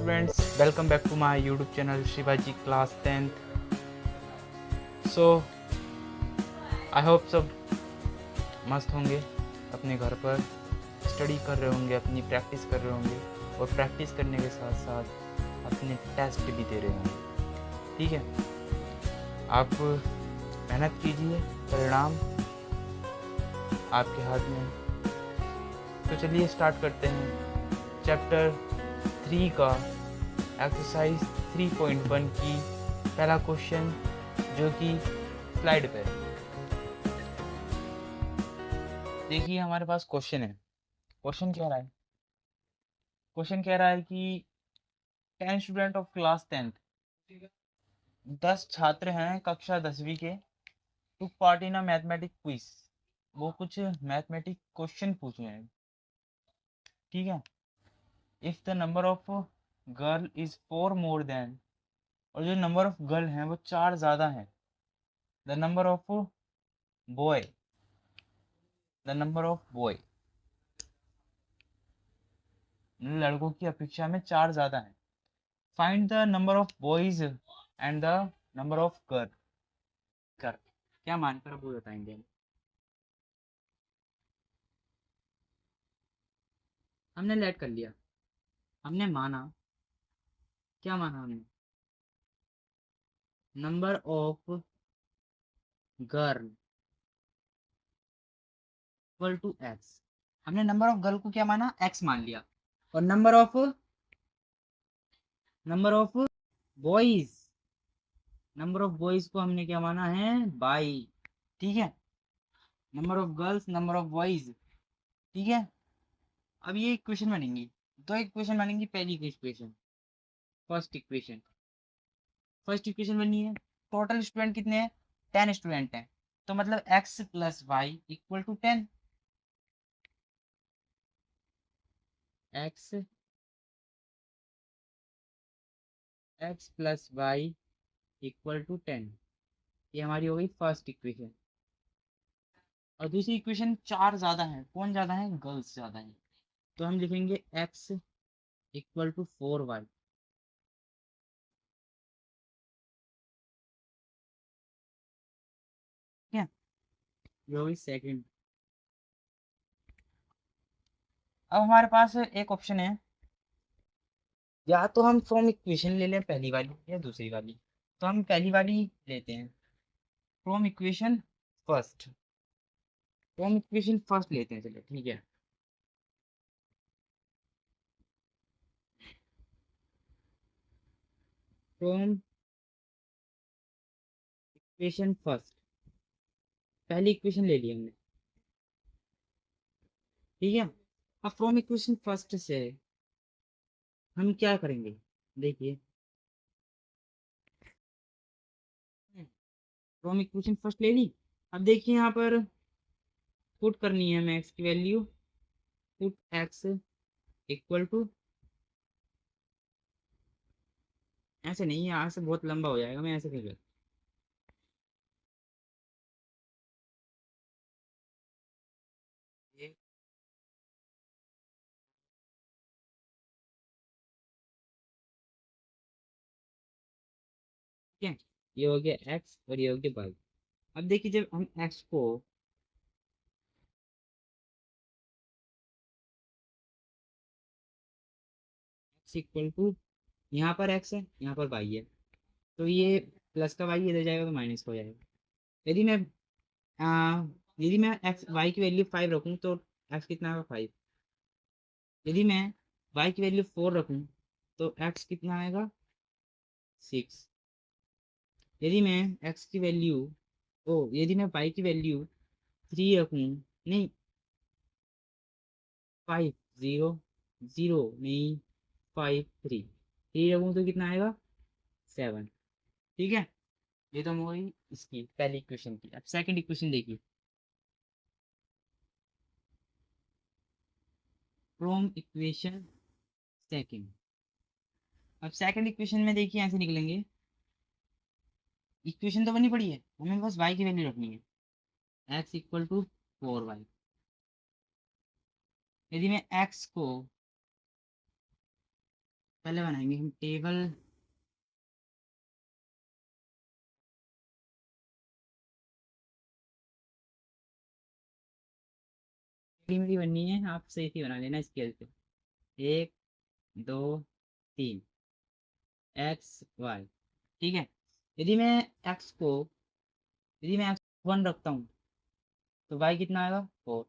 Students, welcome back to my YouTube channel Shivaji class 10th। So I hope सब मस्त होंगे, अपने घर पर स्टडी कर रहे होंगे, अपनी प्रैक्टिस कर रहे होंगे और प्रैक्टिस करने के साथ साथ अपने टेस्ट भी दे रहे होंगे। ठीक है, आप मेहनत कीजिए, परिणाम आपके हाथ में। तो चलिए स्टार्ट करते हैं चैप्टर 3 का एक्सरसाइज 3.1 की पहला क्वेश्चन, जो कि स्लाइड पे है। देखिए हमारे पास क्वेश्चन है। क्वेश्चन कह रहा है कि 10 स्टूडेंट ऑफ क्लास 10th, 10 छात्र हैं कक्षा 10वीं के, took part in a mathematic quiz. वो कुछ मैथमेटिक क्वेश्चन पूछ रहे हैं। ठीक है, if the number of girl is 4 more than, और जो नंबर ऑफ गर्ल हैं वो 4 ज़्यादा हैं, द नंबर ऑफ बॉय लड़कों की अपेक्षा में 4 ज़्यादा हैं। Find the number of boys and the number of girl. क्या मानकर आप वो बताएंगे? हमने लेट कर लिया, हमने माना। क्या माना हमने? Number of girl equal to X. हमने नंबर ऑफ गर्ल को क्या माना? एक्स मान लिया। और नंबर ऑफ बॉयज को हमने क्या माना है? बाई। ठीक है, number of girls, number of boys. ठीक है, अब ये इक्वेशन बनेंगी, दो इक्वेशन बनेंगी। पहली इक्वेशन, फर्स्ट इक्वेशन बनी है। टोटल स्टूडेंट कितने हैं? 10 स्टूडेंट हैं, तो मतलब x plus Y equal to 10। X plus Y equal to 10, ये हमारी हो गई फर्स्ट इक्वेशन। और दूसरी इक्वेशन, 4 ज़्यादा है। कौन ज़्यादा है? गर्ल्स ज़्यादा है। तो हम लिखेंगे x इक्वल टू 4y। ठीक है, ये हो गई सेकेंड। अब हमारे पास एक ऑप्शन है, या तो हम फ्रॉम इक्वेशन ले लें पहली वाली या दूसरी वाली। तो हम पहली वाली लेते हैं, फ्रॉम इक्वेशन फर्स्ट। लेते हैं, चलिए ठीक है। फ्रॉम इक्वेशन फर्स्ट, पहली इक्वेशन ले ली हमने। ठीक है, अब फ्रॉम इक्वेशन फर्स्ट से हम क्या करेंगे? देखिए, फ्रॉम इक्वेशन फर्स्ट ले ली। अब देखिए यहाँ पर पुट करनी है हमें एक्स की value. Put x equal to, ऐसे नहीं, यहाँ से बहुत लंबा हो जाएगा, मैं ऐसे कर लेता हूँ। ठीक है, ये हो गया एक्स और ये हो गया वाई। अब देखिए, जब हम एक्स को एक्स इक्वल टू, यहाँ पर एक्स है, यहाँ पर वाई है, तो ये प्लस का वाई इधर जाएगा तो माइनस का हो जाएगा। यदि मैं आ, यदि मैं एक्स वाई की वैल्यू 5 रखूँ तो एक्स कितना आएगा? 5। यदि मैं वाई की वैल्यू 4 रखूँ तो एक्स कितना आएगा? 6। यदि मैं एक्स की वैल्यू, यदि मैं वाई की वैल्यू 3 रखूँ, नहीं, 5, 0, 0 नहीं, 5, 3 रखूँ तो कितना आएगा? 7। ठीक है, ये तो हो गई इसकी पहली इक्वेशन की। अब सेकंड इक्वेशन देखिए, फ्रॉम इक्वेशन सेकंड। अब सेकंड इक्वेशन में देखिए ऐसे निकलेंगे। इक्वेशन तो बनी पड़ी है, हमें बस y की वैल्यू रखनी है, x इक्वल टू 4y। यदि मैं x को पहले बनाएंगे हम टेबल। मेरी बननी है, आप सही थी बना लेना स्केल पे। 1 2 3 एक्स वाई। ठीक है। यदि मैं एक्स को यदि मैं एक्स 1 रखता हूँ तो वाई कितना आएगा 4।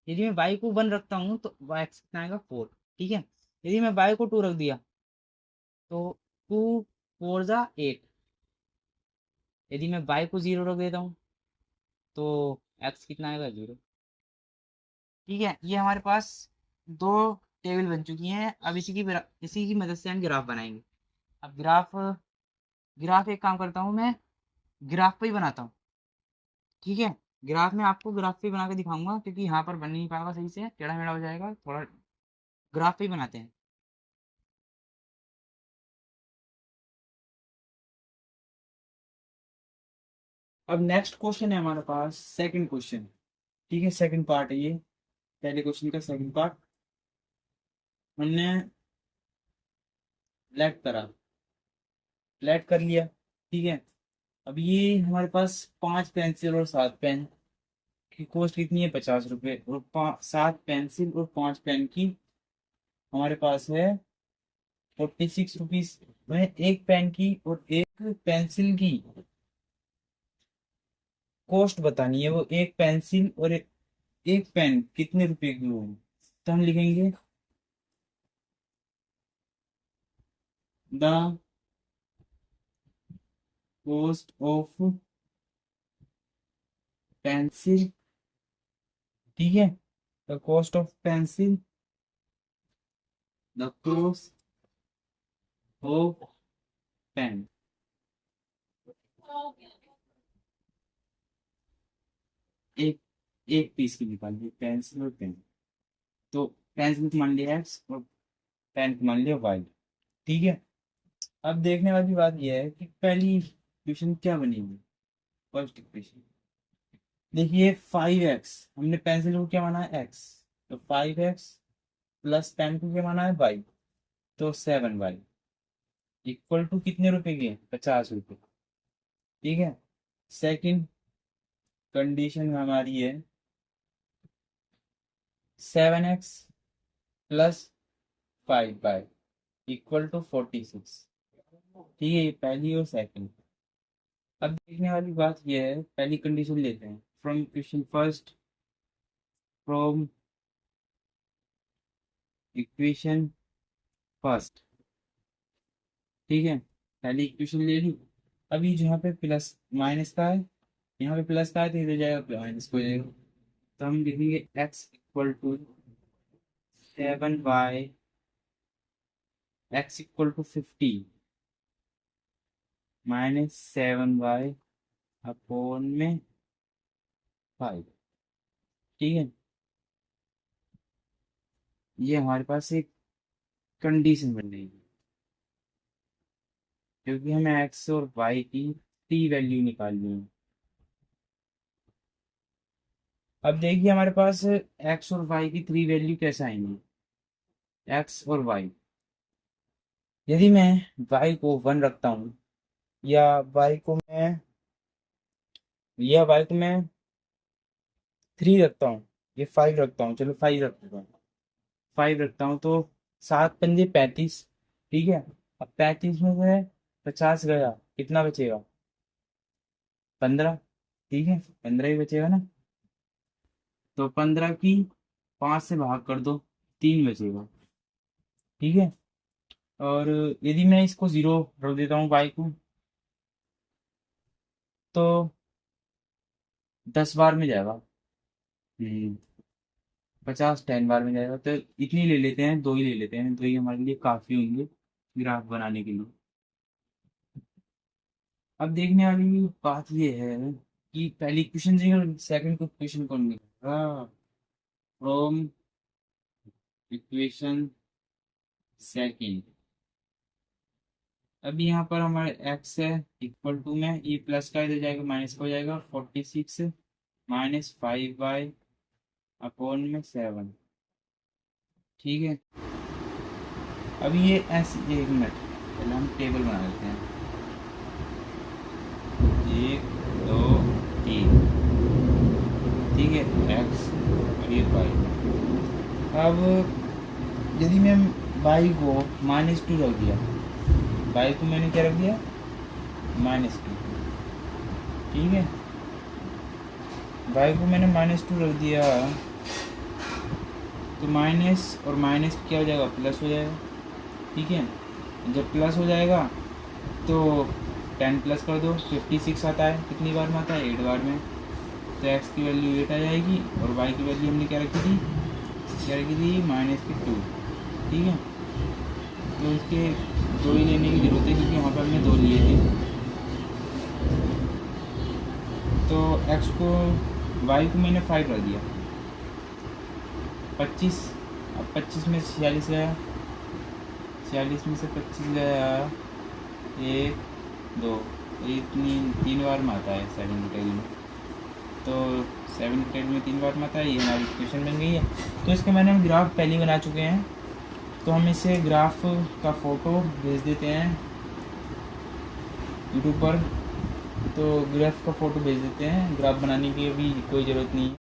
यदि मैं वाई को 1 रखता हूँ तो वाई एक्स कितना आएगा 4। ठीक है। यदि मैं वाई को 2 रख दिया तो 2 4 जा 8। यदि मैं वाई को 0 रख देता हूँ तो एक्स कितना आएगा 0। ठीक है। ये हमारे पास दो टेबल बन चुकी हैं। अब इसी की मदद से हम ग्राफ बनाएंगे। अब ग्राफ ग्राफ एक काम करता हूँ मैं, ग्राफ पे ही बनाता हूँ। ठीक है। ग्राफ में आपको ग्राफ पे बना के दिखाऊंगा क्योंकि यहाँ पर बन नहीं पाएगा सही से, टेढ़ा मेढ़ा हो जाएगा थोड़ा। ग्राफ पे ही बनाते हैं। अब नेक्स्ट क्वेश्चन है हमारे पास, सेकंड क्वेश्चन। ठीक है, सेकंड पार्ट है ये, पहले क्वेश्चन का सेकंड पार्ट हमने लेट करा, लेट कर लिया। ठीक है। अब ये हमारे पास 5 पेंसिल और 7 पेन की कॉस्ट कितनी है, 50 रुपये। और 7 पेंसिल और 5 पेन की हमारे पास है 46 रुपीज। वह एक पेन की और एक पेंसिल की कॉस्ट बतानी है। वो एक पेंसिल और एक पेन कितने रुपए की होगी। तो हम लिखेंगे द कॉस्ट ऑफ पेंसिल। ठीक है। The cost of pencil, the cost of pen. एक एक पीस की निकालिए, पेंसिल और पेन। तो पेंसिल को मान लिया एक्स और पेन को मान लिया वाई। ठीक है। अब देखने वाली बात यह है कि पहली इक्वेशन क्या बनेगी। फर्स्ट इक्वेशन देखिए, 5x, हमने पेंसिल को क्या माना है एक्स, तो 5x प्लस पेन को क्या माना है वाई, तो 7y इक्वल टू कितने रुपए के, 50 रुपए। ठीक है। सेकंड कंडीशन हमारी है 7x plus 5y equal to 46। ठीक है, ये पहली और सेकंड। अब देखने वाली बात यह है, पहली कंडीशन लेते हैं from equation first, from equation first. ठीक है, पहली इक्वेशन ले ली। अभी जहाँ पे प्लस माइनस का है, यहाँ पे प्लस का है तो इधर जाएगा माइनस हो जाएगा। तो हम लिखेंगे x equal to 7y, x equal to 50 minus 7y upon में 5। ठीक है। ये हमारे पास एक कंडीशन बन जाएगी क्योंकि हमें x और y की t वैल्यू निकालनी है। अब देखिए हमारे पास x और y की 3 वैल्यू कैसे आएंगी। x और y, यदि मैं y को 1 रखता हूँ या y को मैं या y को मैं 3 रखता हूँ, ये 5 रखता हूँ, चलो 5 रखता हूँ, 5 रखता हूँ तो 7 पंजे 35। ठीक है। अब 35 में से 50 गया, कितना बचेगा, 15। ठीक है, 15 ही बचेगा ना। तो 15 की 5 से भाग कर दो, 3 बचेगा। ठीक है। और यदि मैं इसको 0 रख देता हूँ y को, तो 10 बार में जाएगा। 50 10 बार में जाएगा, तो इतनी ले लेते हैं, 2 ही ले लेते हैं, 2 ही हमारे लिए काफी होंगे ग्राफ बनाने के लिए। अब देखने वाली बात ये है कि पहली क्वेश्चन से सेकंड क्वेश्चन कौन निकालेगा, फ्रॉम इक्वेशन सेकंड। अब यहाँ पर हमारे x है इक्वल टू में, ये प्लस का इधर जाएगा माइनस हो जाएगा, 46 माइनस 5y अपॉन में 7। ठीक है। अब ये ऐसे, एक मिनट पहले हम टेबल बना लेते हैं। 1 2 3, ठीक है, एक्स और ये वाई। अब यदि मैं वाई को -2 रख दिया, वाई को मैंने क्या रख दिया, -2, ठीक है, वाई को मैंने -2 रख दिया, तो माइनस और माइनस क्या हो जाएगा, प्लस हो जाएगा, ठीक है। जब प्लस हो जाएगा तो 10 प्लस कर दो, 56 आता है, कितनी बार में आता है, 8 बार में, तो x की वैल्यू 8 आ जाएगी और y की वैल्यू हमने क्या रखी थी, -2, ठीक है। तो इसके 2 ही लेने की ज़रूरत है क्योंकि यहाँ पर हमने 2 लिए थे। तो x को, y को मैंने 5 रख दिया, 25, अब 25 में 46 गया, 46 में से 25 गया, 1 2, ये 3 बार में आता है 7 डिटेल में, तो 7 डिटेल में 3 बार में आता है, ये हमारी इक्वेशन बन गई है। तो इसका मैंने हम ग्राफ पहले ही बना चुके हैं, तो हम इसे ग्राफ का फ़ोटो भेज देते हैं यूट्यूब पर, तो ग्राफ का फ़ोटो भेज देते हैं, ग्राफ बनाने की अभी कोई ज़रूरत नहीं है।